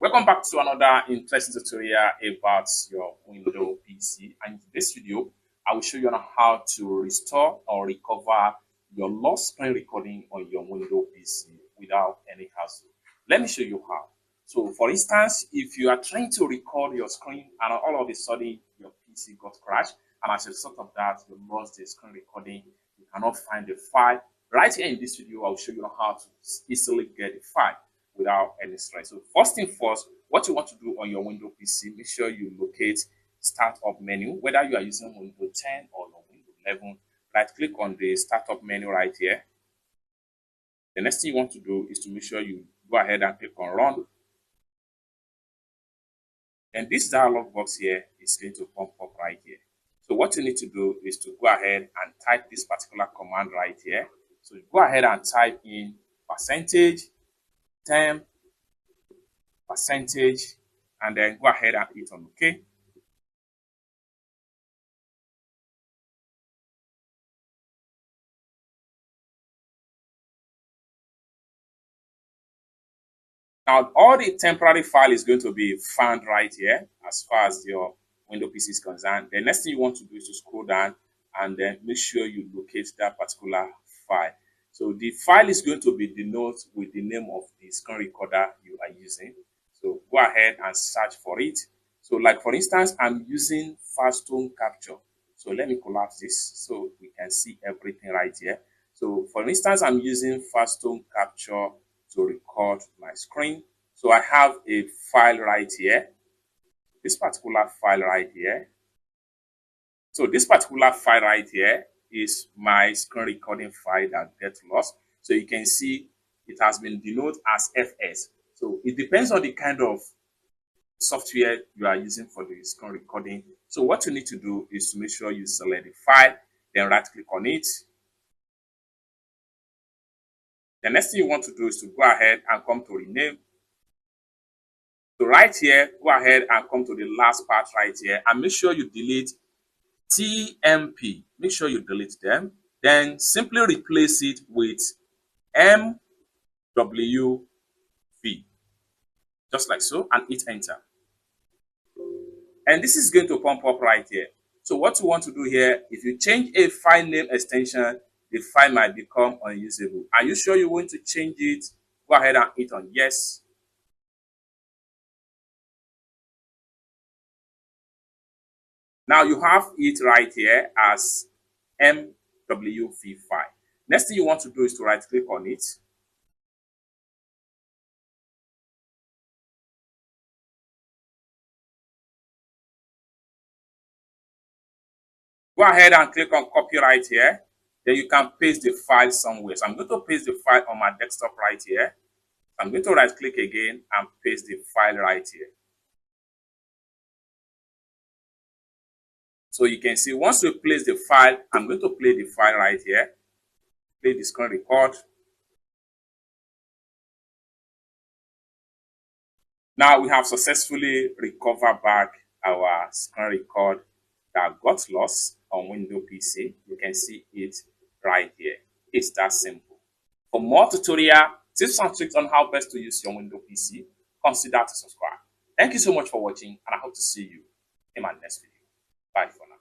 Welcome back to another interesting tutorial about your Windows PC. And in this video, I will show you on how to restore or recover your lost screen recording on your Windows PC without any hassle. Let me show you how. So for instance, if you are trying to record your screen and all of a sudden your PC got crashed, and as a result of that, you lost the screen recording, you cannot find the file. Right here in this video, I'll show you how to easily get the file without any stress. So first thing first, what you want to do on your Windows PC, make sure you locate Startup menu, whether you are using Windows 10 or Windows 11. Right click on the Startup menu right here. The next thing you want to do is to make sure you go ahead and click on Run. And this dialog box here is going to pop up right here. So what you need to do is to go ahead and type this particular command right here. So go ahead and type in %temp, %, and then go ahead and hit on OK. Now, all the temporary file is going to be found right here as far as your Windows PC is concerned. The next thing you want to do is to scroll down and then make sure you locate that particular file. So the file is going to be denoted with the name of the screen recorder you are using. So go ahead and search for it. So like for instance, I'm using Fastone Capture. So let me collapse this so we can see everything right here. So for instance, I'm using Fastone Capture to record my screen. So I have a file right here. This particular file right here. So this particular file right here is my screen recording file that gets lost. So you can see it has been denoted as FS. So it depends on the kind of software you are using for the screen recording. So what you need to do is to make sure you select the file, then right click on it. The next thing you want to do is to go ahead and come to rename. So right here, go ahead and come to the last part right here and make sure you delete TMP. Make sure you delete them. Then simply replace it with MWV. Just like so, and hit enter. And this is going to pump up right here. So what you want to do here, if you change a file name extension, the file might become unusable. Are you sure you want to change it? Go ahead and hit on yes. Now you have it right here as MWV file. Next thing you want to do is to right click on it. Go ahead and click on copy right here. Then you can paste the file somewhere. So I'm going to paste the file on my desktop right here. I'm going to right click again and paste the file right here. So you can see once you place the file, I'm going to play the file right here. Play the screen record. Now we have successfully recovered back our screen record that got lost on Windows PC. You can see it right here. It's that simple. For more tutorial tips and tricks on how best to use your Windows PC, consider to subscribe. Thank you so much for watching, and I hope to see you in my next video. Bye for now.